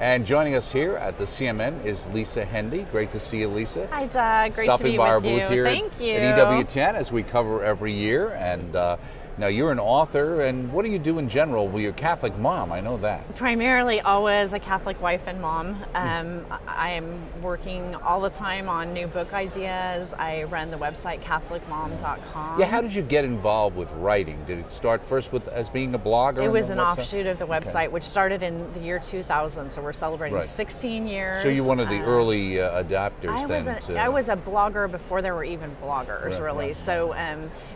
And joining us here at the CMN is Lisa Hendy. Great to see you, Lisa. Hi, Doug. Great to be by our with you. booth here Thank you. at EWTN, as we cover every year. And now you're an author, and what do you do in general? Well, you're a Catholic mom, I know that. Primarily always a Catholic wife and mom. I am working all the time on new book ideas. I run the website CatholicMom.com. Yeah, how did you get involved with writing? Did it start first as being a blogger? It was an offshoot of the website, which started in the year 2000, so we're celebrating Right. 16 years. So you're one of the early adapters I was a blogger before there were even bloggers, really. Right. So,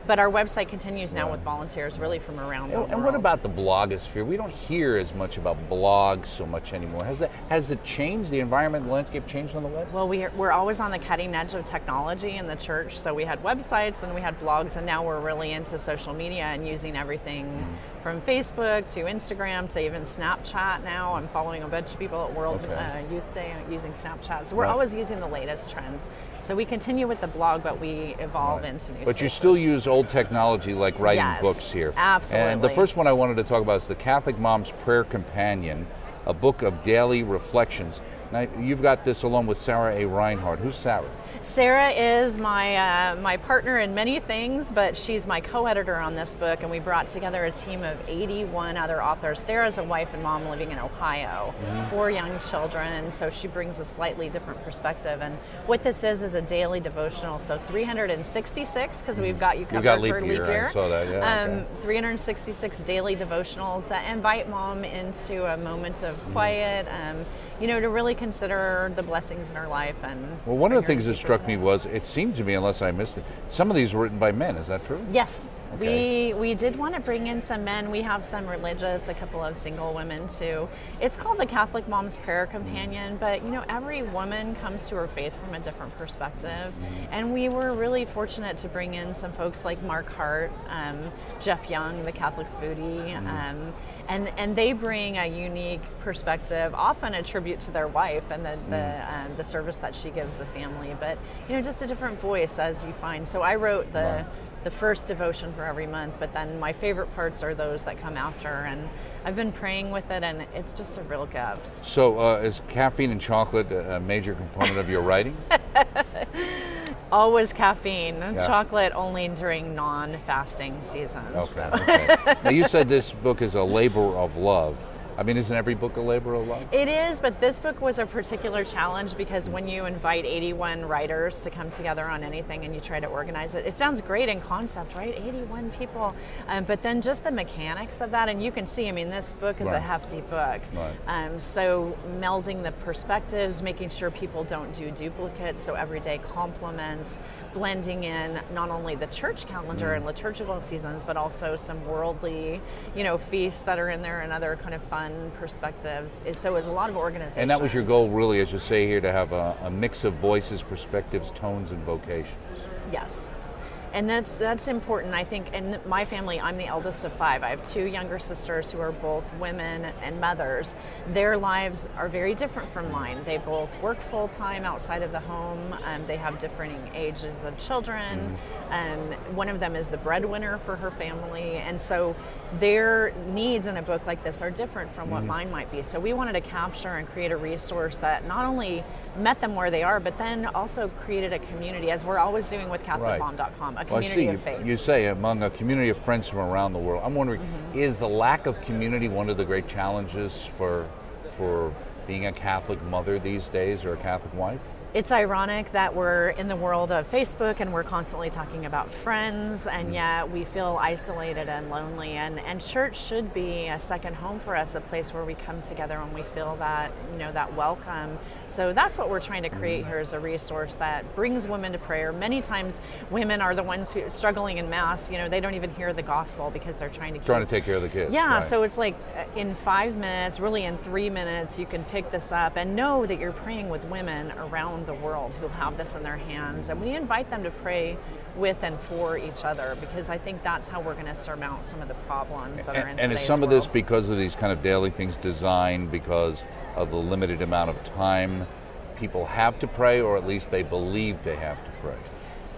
but our website continues now with volunteers really from around the world. And what about the blogosphere? We don't hear as much about blogs so much anymore. Has it changed? The environment, the landscape changed on the web? Well, we're always on the cutting edge of technology in the church. So we had websites and we had blogs, and now we're really into social media and using everything from Facebook to Instagram to even Snapchat now. I'm following a bunch of people at World Youth Day using Snapchat. So we're always using the latest trends. So we continue with the blog, but we evolve into new But spaces. you still use old technology like writing books here. Absolutely. And the first one I wanted to talk about is the Catholic Mom's Prayer Companion, a book of daily reflections. Now, you've got this along with Sarah A. Reinhardt. Who's Sarah? Sarah is my partner in many things, but she's my co-editor on this book, and we brought together a team of 81 other authors. Sarah's a wife and mom living in Ohio, 4 young children, so she brings a slightly different perspective. And what this is a daily devotional, so 366, because we've got you covered for leap year. I saw that, yeah. 366 daily devotionals that invite mom into a moment of quiet, to really consider the blessings in her life. And well, one of the things that struck me was, it seemed to me, unless I missed it, some of these were written by men. Is that true? Yes. Okay. We did want to bring in some men. We have some religious, a couple of single women too. It's called the Catholic Mom's Prayer Companion, but every woman comes to her faith from a different perspective. And we were really fortunate to bring in some folks like Mark Hart, Jeff Young, the Catholic foodie, and they bring a unique perspective, often a tribute to their wife and the service that she gives the family, but just a different voice as you find. So I wrote the first devotion for every month, but then my favorite parts are those that come after, and I've been praying with it, and it's just a real gift. So is caffeine and chocolate a major component of your writing? Always caffeine. Chocolate only during non-fasting seasons. Okay. Now you said this book is a labor of love. I mean, isn't every book a labor of love? It is, but this book was a particular challenge because when you invite 81 writers to come together on anything and you try to organize it, it sounds great in concept, right? 81 people, but then just the mechanics of that, and you can see, I mean, this book is a hefty book. So melding the perspectives, making sure people don't do duplicates, so everyday compliments, blending in not only the church calendar and liturgical seasons, but also some worldly, feasts that are in there and other kind of fun perspectives. So it was a lot of organization. And that was your goal, really, as you say here, to have a mix of voices, perspectives, tones, and vocations. Yes. And that's important, I think. In my family, I'm the eldest of 5. I have 2 younger sisters who are both women and mothers. Their lives are very different from mine. They both work full-time outside of the home. They have differing ages of children. One of them is the breadwinner for her family. And so their needs in a book like this are different from what mine might be. So we wanted to capture and create a resource that not only met them where they are, but then also created a community, as we're always doing with CatholicMom.com, a community of faith. You say among a community of friends from around the world. I'm wondering, is the lack of community one of the great challenges for being a Catholic mother these days, or a Catholic wife? It's ironic that we're in the world of Facebook and we're constantly talking about friends, and yet we feel isolated and lonely, and church should be a second home for us, a place where we come together and we feel that, that welcome. So that's what we're trying to create here, is a resource that brings women to prayer. Many times women are the ones who are struggling in Mass, they don't even hear the gospel because they're trying to take care of the kids. Yeah, so it's like in 5 minutes, really in 3 minutes, you can pick this up and know that you're praying with women around the world who have this in their hands, and we invite them to pray with and for each other, because I think that's how we're going to surmount some of the problems that are in today's world. And is some of this because of these kind of daily things designed because of the limited amount of time people have to pray, or at least they believe they have to pray?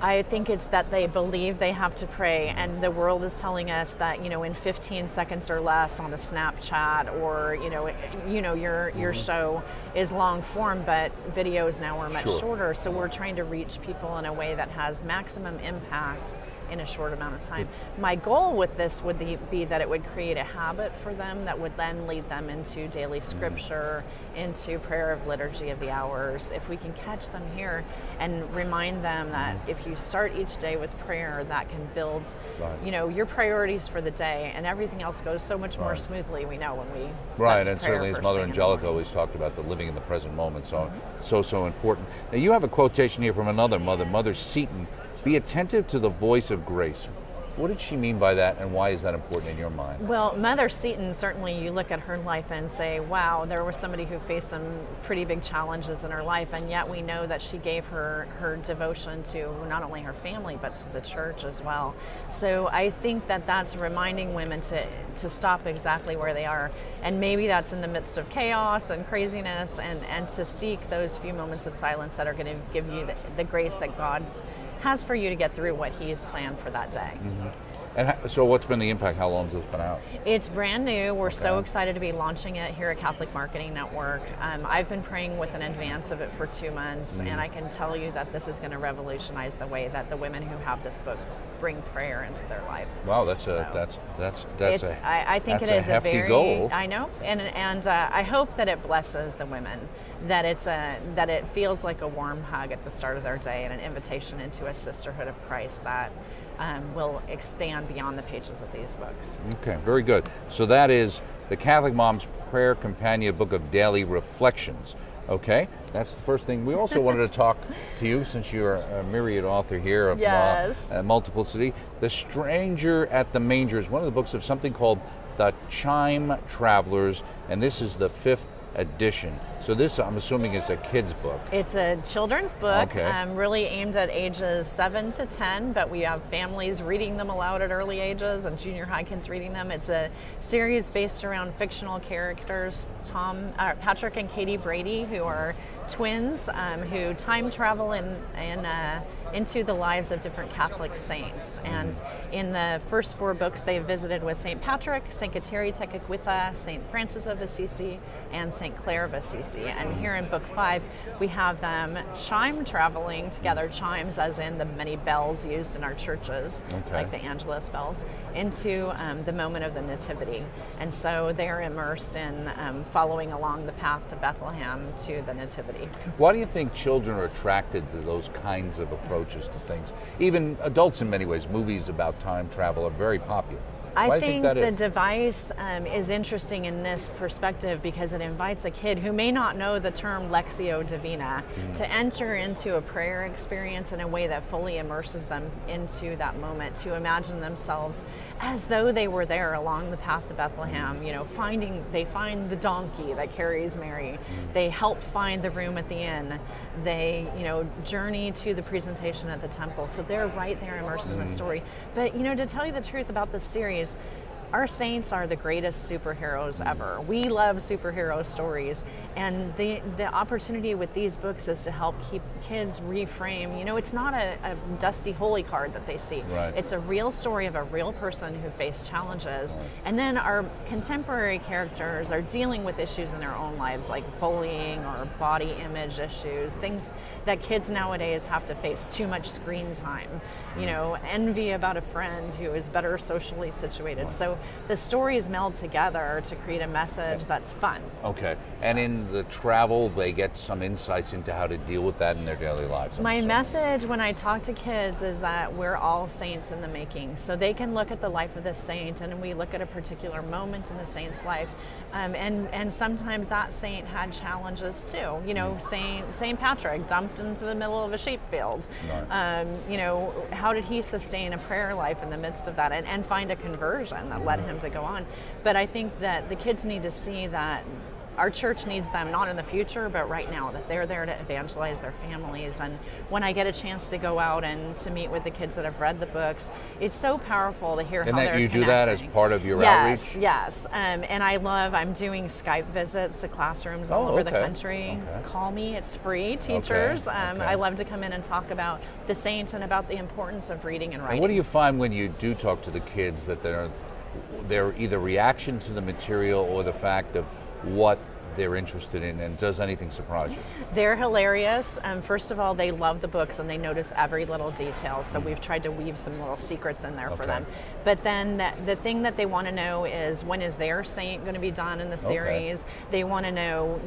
I think it's that they believe they have to pray, and the world is telling us that, you know, in 15 seconds or less on a Snapchat, or your show is long form, but videos now are much shorter. So we're trying to reach people in a way that has maximum impact in a short amount of time. My goal with this would be that it would create a habit for them that would then lead them into daily scripture, into prayer of liturgy of the hours. If we can catch them here and remind them that if you start each day with prayer, that can build, you know, your priorities for the day, and everything else goes so much more smoothly, we know, when we set to and prayer certainly as Mother Angelica always talked about, the living in the present moment, so important. Now you have a quotation here from another mother, Mother Seton: "Be attentive to the voice of grace." What did she mean by that, and why is that important in your mind? Well, Mother Seton, certainly you look at her life and say, wow, there was somebody who faced some pretty big challenges in her life, and yet we know that she gave her devotion to not only her family, but to the church as well. So I think that that's reminding women to stop exactly where they are, and maybe that's in the midst of chaos and craziness, and to seek those few moments of silence that are going to give you the grace that God has for you to get through what He's planned for that day. And so what's been the impact? How long has this been out? It's brand new. We're so excited to be launching it here at Catholic Marketing Network. I've been praying with an advance of it for 2 months, and I can tell you that this is going to revolutionize the way that the women who have this book bring prayer into their life. Wow, I think it is a hefty very goal. I know, and I hope that it blesses the women, that it feels like a warm hug at the start of their day and an invitation into a sisterhood of Christ that will expand beyond the pages of these books. Okay, very good. So that is the Catholic Mom's Prayer Companion Book of Daily Reflections. Okay, that's the first thing. We also wanted to talk to you, since you're a myriad author here of multiplicity. The Stranger at the Manger is one of the books of something called the Chime Travlers, and this is the 5th edition. So this, I'm assuming, is a kid's book. It's a children's book, really aimed at ages 7 to 10, but we have families reading them aloud at early ages and junior high kids reading them. It's a series based around fictional characters, Patrick and Katie Brady, who are twins who time travel into the lives of different Catholic saints. And in the first 4 books, they visited with St. Patrick, St. Kateri Tekakwitha, St. Francis of Assisi, and St. Clare of Assisi. And here in book 5, we have them chime traveling together, chimes as in the many bells used in our churches, like the Angelus bells, into the moment of the Nativity. And so they're immersed in following along the path to Bethlehem to the Nativity. Why do you think children are attracted to those kinds of approaches to things? Even adults, in many ways, movies about time travel are very popular. I think the device is interesting in this perspective because it invites a kid who may not know the term Lectio Divina to enter into a prayer experience in a way that fully immerses them into that moment, to imagine themselves as though they were there along the path to Bethlehem. You know, they find the donkey that carries Mary. They help find the room at the inn. They, journey to the presentation at the temple. So they're right there immersed in the story. But, to tell you the truth about this series, our saints are the greatest superheroes ever. We love superhero stories, and the opportunity with these books is to help keep kids reframe. It's not a dusty holy card that they see. It's a real story of a real person who faced challenges, and then our contemporary characters are dealing with issues in their own lives, like bullying or body image issues, things that kids nowadays have to face. Too much screen time, envy about a friend who is better socially situated. So the stories meld together to create a message that's fun. Okay, and in the travel, they get some insights into how to deal with that in their daily lives. My message when I talk to kids is that we're all saints in the making. So they can look at the life of the saint, and we look at a particular moment in the saint's life, and sometimes that saint had challenges too. Saint Patrick dumped into the middle of a sheep field. How did he sustain a prayer life in the midst of that, and find a conversion that led him to go on? But I think that the kids need to see that our church needs them, not in the future, but right now, that they're there to evangelize their families. And when I get a chance to go out and to meet with the kids that have read the books, it's so powerful to hear how they're you connecting. do that as part of your outreach? Yes. And I'm doing Skype visits to classrooms all over the country. Call me, it's free, teachers. I love to come in and talk about the saints and about the importance of reading and writing. And what do you find when you do talk to the kids, that their either reaction to the material or the fact of what they're interested in, and does anything surprise you? They're hilarious. First of all, they love the books and they notice every little detail. So we've tried to weave some little secrets in there for them. But then the thing that they want to know is, when is their saint going to be done in the series? They want to know,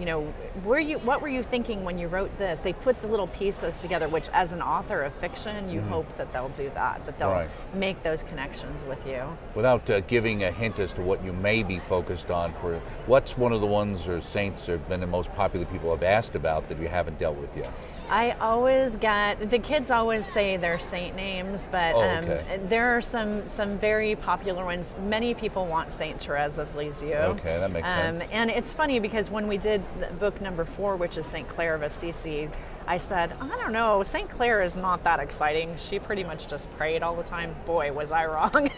what were you thinking when you wrote this? They put the little pieces together, which as an author of fiction, you hope that they'll do that they'll make those connections with you. Without giving a hint as to what you may be focused on, for what's one of the ones or saints that have been the most popular people have asked about that you haven't dealt with yet? I always get, the kids always say their saint names, but there are some very popular ones. Many people want Saint Therese of Lisieux. Okay, that makes sense. And it's funny because when we did book number 4, which is St. Clare of Assisi, I said, I don't know, St. Clare is not that exciting. She pretty much just prayed all the time. Boy, was I wrong.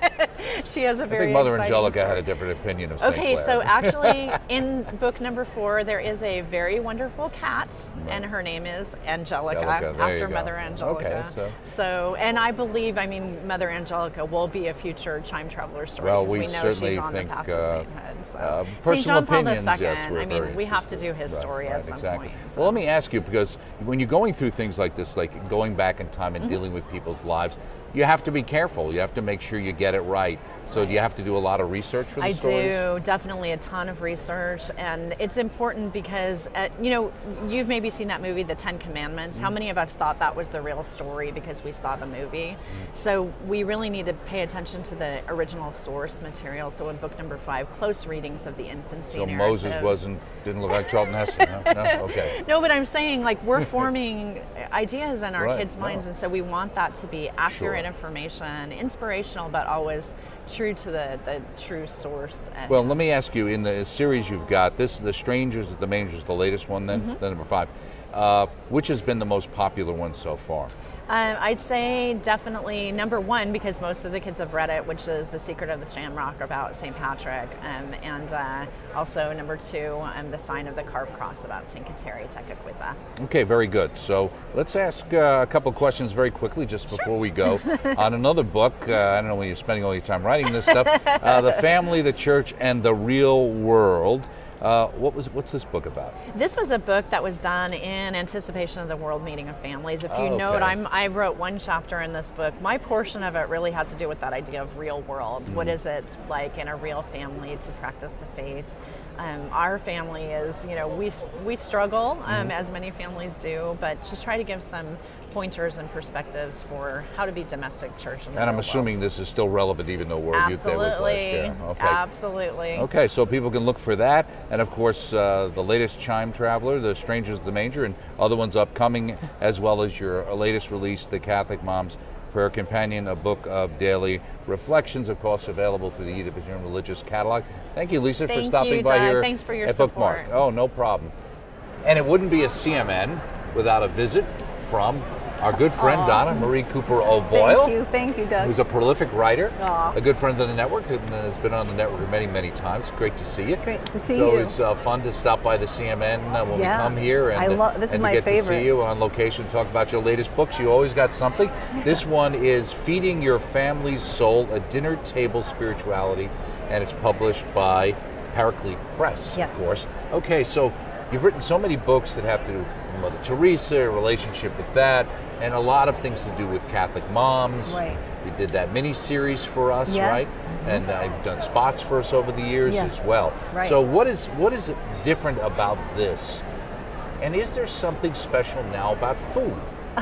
She has a very I think Mother exciting Angelica story. had a different opinion of St. Clare. Okay, so actually in book number 4, there is a very wonderful cat, and her name is Angelica, after Mother Angelica. Okay, so, and I believe, Mother Angelica will be a future Chime Traveler story. Well, we know she's on the path to sainthood. So. St. John Paul II, yes, we have to do his story at some point. So. Well, let me ask you, because when you're going through things like this, like going back in time and dealing with people's lives, you have to be careful. You have to make sure you get it right. So do you have to do a lot of research for the stories? I do, definitely a ton of research. And it's important because, you've maybe seen that movie, The 10 Commandments. How many of us thought that was the real story because we saw the movie? So we really need to pay attention to the original source material. So in book number 5, close readings of the infancy narratives. So Moses didn't look like Charlton Heston, no? Okay. No, but I'm saying, we're forming ideas in our kids' minds, and so we want that to be accurate information, inspirational, but always true to the true source. Well, let me ask you, in the series you've got, The Strangers at the Manger is the latest one then, the number 5. Which has been the most popular one so far? I'd say definitely number 1, because most of the kids have read it, which is The Secret of the Shamrock about St. Patrick, and also number 2, The Sign of the Carved Cross about St. Kateri Tekakwitha. Okay, very good. So let's ask a couple questions very quickly just before we go. On another book, I don't know when you're spending all your time writing this stuff, The Family, the Church, and the Real World. What's this book about? This was a book that was done in anticipation of the World Meeting of Families. If you note, I wrote 1 chapter in this book. My portion of it really has to do with that idea of real world. What is it like in a real family to practice the faith? Our family is, we struggle, as many families do, but to try to give some pointers and perspectives for how to be domestic church in the And I'm assuming world. This is still relevant even though World Youth Day was last year. Okay. Absolutely. Okay, so people can look for that. And of course, the latest Chime Traveler, The Strangers at the Manger, and other ones upcoming, as well as your latest release, The Catholic Mom's Prayer Companion, a book of daily reflections, of course, available through the EWTN Religious Catalog. Thank you, Lisa, for stopping by here. Thanks for your at support. Bookmark. Oh, no problem. And it wouldn't be a CMN without a visit from our good friend, Donna Marie Cooper O'Boyle. Thank you, Doug. Who's a prolific writer, a good friend of the network, and has been on the network many, many times. Great to see you. Great to see you. So it's fun to stop by the CMN when we come here and, this is and my to get favorite. to see you on location, talk about your latest books. You always got something. This one is Feeding Your Family's Soul, a Dinner Table Spirituality, and it's published by Paraclete Press, of course. Okay, so you've written so many books that have to do with Mother Teresa, a relationship with that, and a lot of things to do with Catholic moms. Right. You did that mini-series for us, right? And you've done spots for us over the years as well. Right. So what is different about this? And is there something special now about food?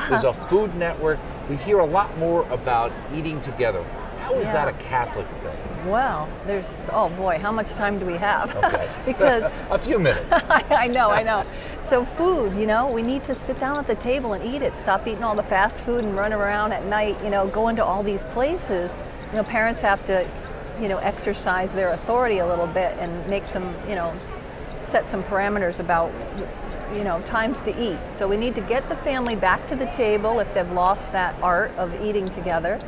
There's a food network. We hear a lot more about eating together. How is that a Catholic thing? Well, oh boy, how much time do we have? Okay. Because a few minutes. I know. So food, we need to sit down at the table and eat it. Stop eating all the fast food and run around at night, go into all these places. Parents have to, exercise their authority a little bit and make some, set some parameters about, you know, times to eat. So we need to get the family back to the table if they've lost that art of eating together.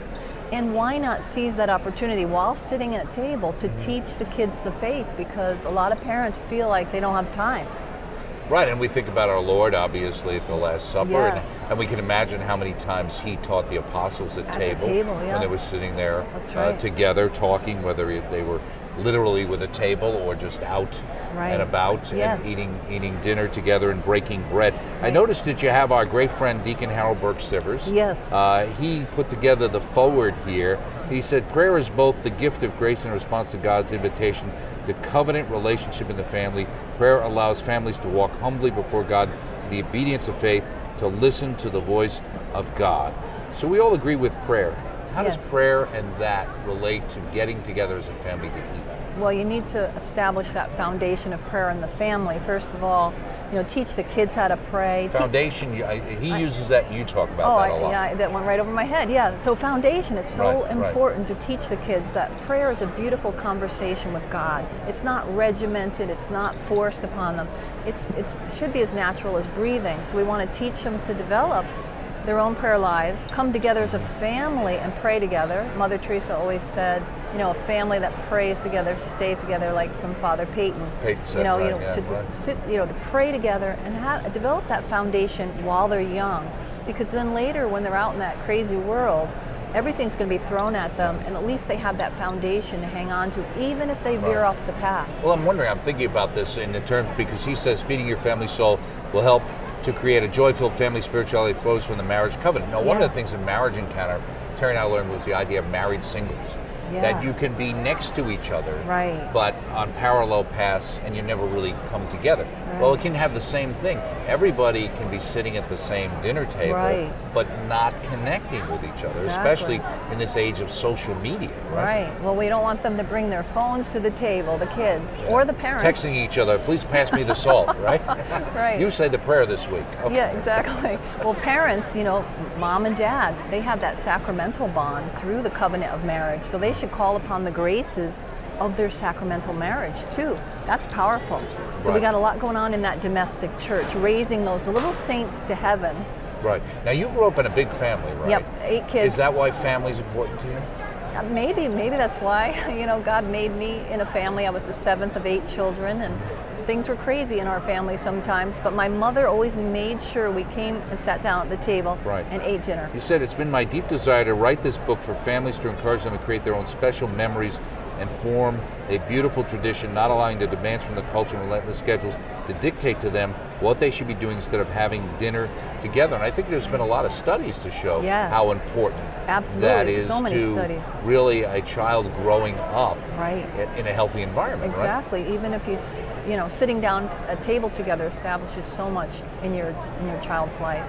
And why not seize that opportunity while sitting at a table to teach the kids the faith, because a lot of parents feel like they don't have time. Right, and we think about our Lord, obviously, at the Last Supper, Yes. and we can imagine how many times he taught the apostles at At the table, table, when they yes. were sitting there That's right. together, talking, whether they were literally with a table or just out Right. and about Yes. and eating dinner together and breaking bread. I Right. noticed that you have our great friend Deacon Harold Burke-Sivers. Yes. He put together the foreword here. He said, prayer is both the gift of grace and a response to God's invitation to covenant relationship in the family. Prayer allows families to walk humbly before God in the obedience of faith, to listen to the voice of God. So we all agree with prayer. How does Yes. prayer and that relate to getting together as a family to eat? Well, you need to establish that foundation of prayer in the family. First of all, you know, teach the kids how to pray. Foundation, he uses that and you talk about that a lot. Yeah, that went right over my head. Yeah, so foundation, it's so Right, important to teach the kids that prayer is a beautiful conversation with God. It's not regimented, it's not forced upon them. It should be as natural as breathing. So we want to teach them to develop their own prayer lives, come together as a family and pray together. Mother Teresa always said, you know, a family that prays together stays together, like from Father Peyton. Peyton said, you know, right, to sit, you know, to pray together and develop that foundation while they're young, because then later when they're out in that crazy world, everything's going to be thrown at them, and at least they have that foundation to hang on to, even if they veer off the path. Well, I'm wondering, I'm thinking about this in the terms, because he says feeding your family soul will help to create a joy-filled family spirituality flows from the marriage covenant. Now, one of the things in Marriage Encounter, Terry and I learned, was the idea of married singles. That you can be next to each other, Right. but on parallel paths, and you never really come together. Right. Well, it can have the same thing. Everybody can be sitting at the same dinner table, Right. but not connecting with each other, Exactly. especially in this age of social media. Right. Well, we don't want them to bring their phones to the table, the kids, or the parents. Texting each other, please pass me the salt, right? Right. You say the prayer this week. Okay. Yeah, exactly. Well, parents, you know, mom and dad, they have that sacramental bond through the covenant of marriage. So they should call upon the graces of their sacramental marriage too. That's powerful. So we Right. got a lot going on in that domestic church, raising those little saints to heaven. Right. Now, you grew up in a big family, right? Yep, 8 kids. Is that why family's important to you? Maybe that's why. You know, God made me in a family. I was the 7th of 8 children, and things were crazy in our family sometimes, but my mother always made sure we came and sat down at the table and ate dinner. You said, it's been my deep desire to write this book for families to encourage them to create their own special memories and form a beautiful tradition, not allowing the demands from the culture and relentless schedules to dictate to them what they should be doing instead of having dinner together. And I think there's been a lot of studies to show how important that is so many to studies. really a child growing up Right. in a healthy environment. Exactly. Even if you know, sitting down at a table together establishes so much in your child's life.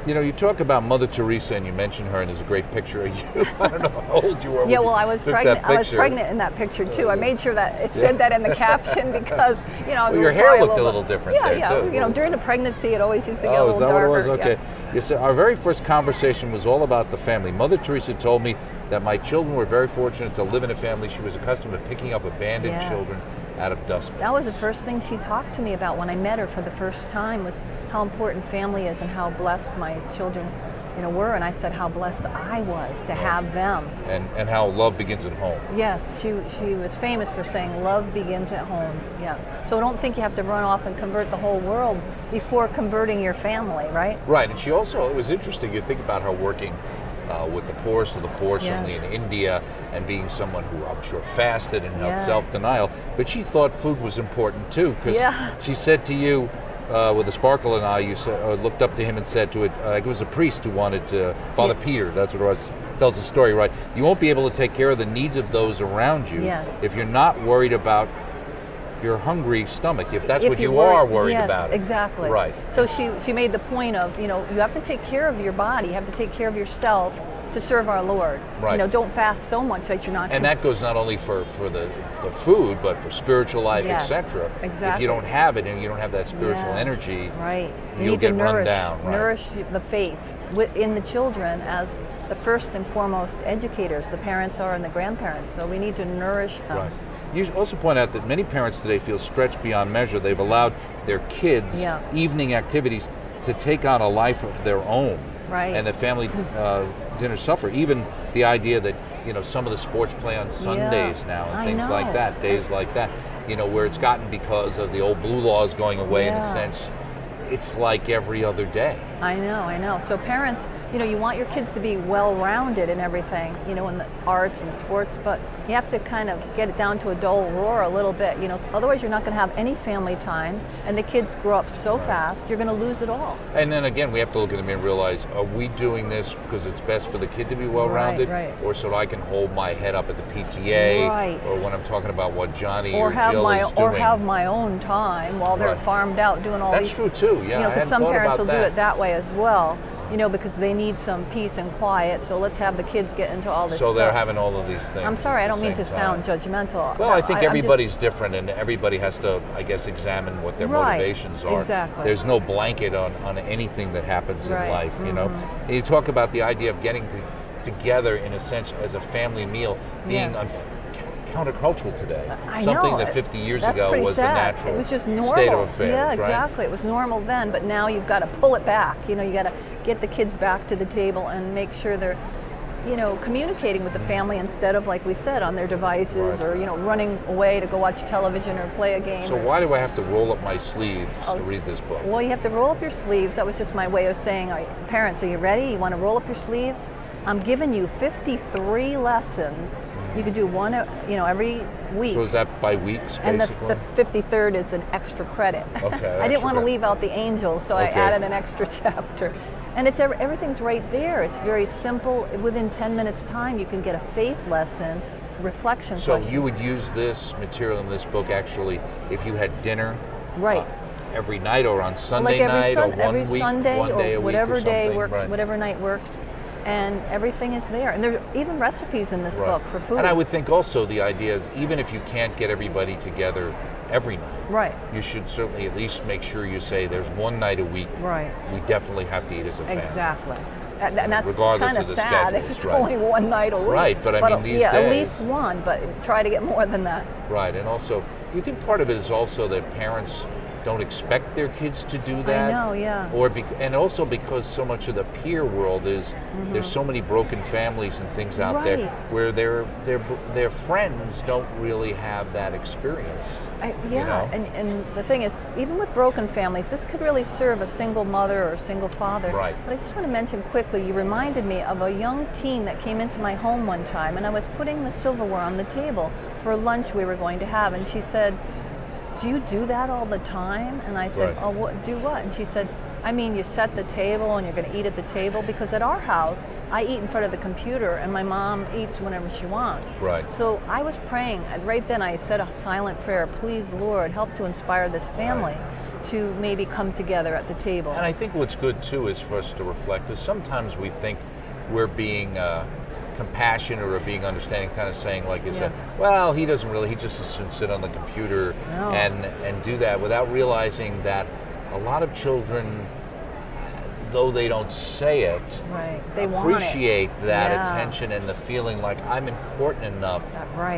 You know, you talk about Mother Teresa, and you mention her, and there's a great picture of you. I don't know how old you were. Yeah, when well, you I was took pregnant. that I was picture. pregnant in that picture too. I made sure that it said that in the caption because, you know, Well, your hair looked a little different there, too. You know, during the pregnancy, it always used to get a Oh, little is that darker. what it was? Okay. Yeah. You said our very first conversation was all about the family. Mother Teresa told me that my children were very fortunate to live in a family. She was accustomed to picking up abandoned children out of dustbins. That was the first thing she talked to me about when I met her for the first time, was how important family is and how blessed my children, you know, were. And I said how blessed I was to have them. And how love begins at home. Yes, she was famous for saying love begins at home. Yeah. So don't think you have to run off and convert the whole world before converting your family, right? Right. And she also, it was interesting, you think about her working with the poorest of the poor, certainly in India, and being someone who I'm sure fasted and had self-denial, but she thought food was important too, because she said to you, with a sparkle in eye, you looked up to him and said to it, it was a priest who wanted to, Father Peter, that's what it was, tells the story, right? You won't be able to take care of the needs of those around you if you're not worried about your hungry stomach, if that's what you are worried about. Yes, exactly. Right. So she made the point of, you know, you have to take care of your body, you have to take care of yourself to serve our Lord. Right. You know, don't fast so much that you're not. And that goes not only for the food, but for spiritual life, etc. Exactly. If you don't have it and you don't have that spiritual energy, you you'll get run down. Nourish the faith in the children as the first and foremost educators. The parents are and the grandparents, so we need to nourish them. Right. You also point out that many parents today feel stretched beyond measure. They've allowed their kids' evening activities to take on a life of their own. Right. And the family dinners suffer. Even the idea that, some of the sports play on Sundays now and things like that, days like that, where it's gotten because of the old blue laws going away in a sense. It's like every other day. I know. So parents, you want your kids to be well-rounded in everything, in the arts and sports, but you have to kind of get it down to a dull roar a little bit, otherwise you're not going to have any family time, and the kids grow up so fast, you're going to lose it all. And then again, we have to look at them and realize, are we doing this because it's best for the kid to be well-rounded, or so that I can hold my head up at the PTA, or when I'm talking about what Johnny or Jill is doing. Or have my own time while they're farmed out doing all these. That's true too, yeah. Because some parents will do it that way as well. Because they need some peace and quiet, so let's have the kids get into all this stuff. So they're having all of these things. I'm sorry, I don't mean to sound judgmental. Well, I think everybody's different, and everybody has to, I guess, examine what their motivations are. Exactly. There's no blanket on anything that happens in life, And you talk about the idea of getting together, in a sense, as a family meal, being countercultural today. Something that 50 years ago was a natural it was just normal. State of affairs. Yeah, exactly. It was normal then, but now you've got to pull it back. You got to get the kids back to the table and make sure they're, communicating with the family instead of, like we said, on their devices or, running away to go watch television or play a game. So why do I have to roll up my sleeves to read this book? Well, you have to roll up your sleeves. That was just my way of saying, parents, are you ready? You want to roll up your sleeves? I'm giving you 53 lessons. You could do one, every week. So is that by weeks, basically? And the 53rd is an extra credit. Okay. I didn't want to leave out the angels, so I added an extra chapter. And it's everything's right there. It's very simple. Within 10 minutes time, you can get a faith lesson, reflection So questions. you would use this material in this book actually if you had dinner every night or on Sunday night or every one week, Sunday one day or a week whatever or day something, works, whatever night works. And everything is there. And there are even recipes in this book for food. And I would think also the idea is, even if you can't get everybody together every night, you should certainly at least make sure you say there's one night a week we definitely have to eat as a family. Exactly. And that's regardless kind of the sad schedules, if it's only one night a week. Right, but I mean these days. at least one, but try to get more than that. Right, and also, do you think part of it is also that parents don't expect their kids to do that? I know, yeah. And also because so much of the peer world is, there's so many broken families and things out there where their friends don't really have that experience. And the thing is, even with broken families, this could really serve a single mother or a single father. Right. But I just want to mention quickly, you reminded me of a young teen that came into my home one time, and I was putting the silverware on the table for lunch we were going to have, and she said, "Do you do that all the time?" And I said, "Oh, do what?" And she said, "I mean, you set the table and you're going to eat at the table, because at our house, I eat in front of the computer and my mom eats whenever she wants." Right. So I was praying, and right then I said a silent prayer, "Please, Lord, help to inspire this family to maybe come together at the table." And I think what's good too is for us to reflect, because sometimes we think we're being compassionate or being understanding, kind of saying, like you said, well, he doesn't really, he just should sit on the computer and do that, without realizing that a lot of children, though they don't say it, they appreciate that attention and the feeling like I'm important enough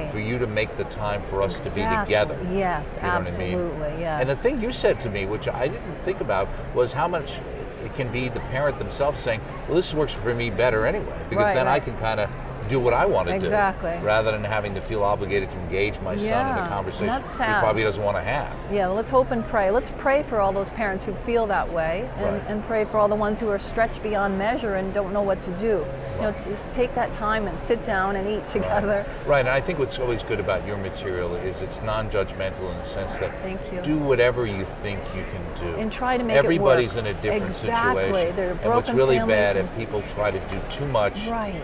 for you to make the time for us to be together. Yes, you know absolutely, what I mean? yes. And the thing you said to me, which I didn't think about, was how much it can be the parent themselves saying, well, this works for me better anyway, because then I can kind of do what I want to do, rather than having to feel obligated to engage my son in a conversation he probably doesn't want to have. Yeah, well, let's hope and pray. Let's pray for all those parents who feel that way, and pray for all the ones who are stretched beyond measure and don't know what to do. You know, just take that time and sit down and eat together. Right, and I think what's always good about your material is it's non-judgmental in the sense that do whatever you think you can do. And try to make Everybody's it work. in a different Exactly. situation. There are and what's broken really families bad if people try to do too much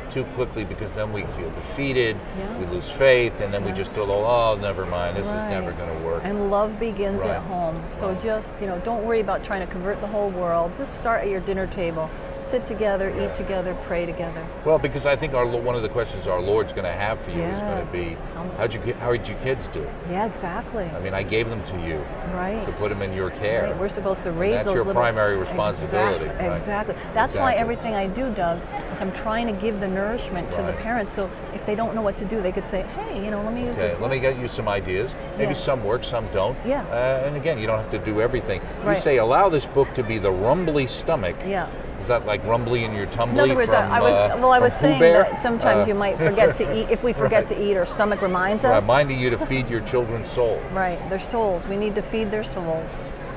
too quickly, because then we feel defeated, we lose faith, and then we just throw, oh, never mind, this is never going to work. And love begins at home. So just, don't worry about trying to convert the whole world. Just start at your dinner table. sit together, eat together, pray together. Well, because I think one of the questions our Lord's going to have for you is going to be, how did your kids do? Yeah, exactly. I mean, I gave them to you, right, to put them in your care. Right. We're supposed to raise that's those your little... primary responsibility. Exactly. Right? Exactly. That's why everything I do, Doug, is I'm trying to give the nourishment to the parents. So if they don't know what to do, they could say, hey, you know, let me use this. Let me get you some ideas. Maybe some work, some don't. Yeah. And again, you don't have to do everything. Right. You say, allow this book to be the rumbly stomach. Yeah. Is that like rumbly in your tumbly? In other words, from, I was saying Bear? that sometimes you might forget to eat. If we forget to eat, our stomach reminds us. Reminding you to feed your children's souls. Right, their souls. We need to feed their souls.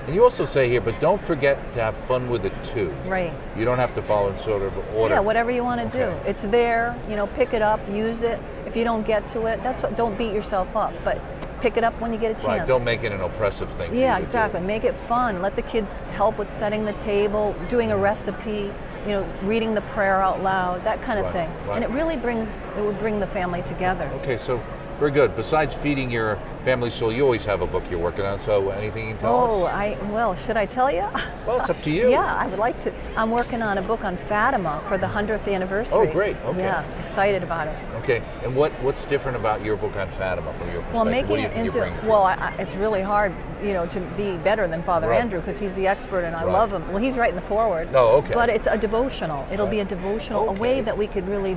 And you also say here, but don't forget to have fun with it too. Right. You don't have to follow in sort of order. Yeah, whatever you want to do. It's there, you know, pick it up, use it. If you don't get to it, don't beat yourself up, but pick it up when you get a chance. Right, don't make it an oppressive thing. Yeah, exactly. Make it fun. Let the kids help with setting the table, doing a recipe, you know, reading the prayer out loud, that kind of thing. Right. And it really would bring the family together. Okay, so very good. Besides feeding your family soul, you always have a book you're working on, so anything you can tell us? Well, should I tell you? Well, it's up to you. Yeah, I would like to. I'm working on a book on Fatima for the 100th anniversary. Oh, great. Okay. Yeah, excited about it. Okay, and what's different about your book on Fatima from your perspective? Well, making what do you it think into, you're bringing to well, it's really hard, you know, to be better than Father Andrew because he's the expert and I love him. Well, he's writing the foreword. Oh, okay. But it's a devotional. It'll be a devotional, a way that we could really,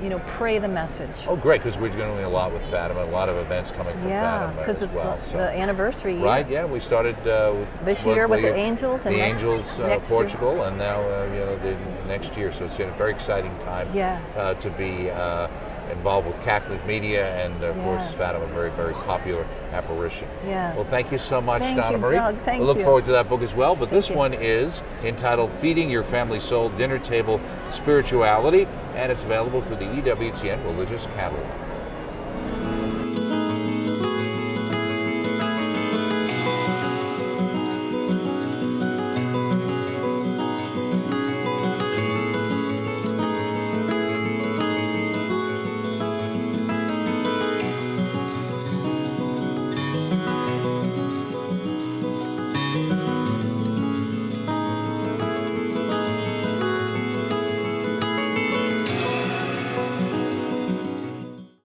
you know, pray the message. Oh, great, because we're doing a lot with Fatima, a lot of events coming from Fatima because it's well, the anniversary year. Right, yeah, we started this year with the Angels and Portugal, year. And now you know the next year. So it's been a very exciting time to be involved with Catholic media and of course Fatima, very, very popular apparition. Yes. Well, thank you so much, Thank Donna you, Marie. Doug. Thank we look you. forward to that book as well. But this one is entitled Feeding Your Family Soul, Dinner Table Spirituality, and it's available through the EWTN Religious Catalog.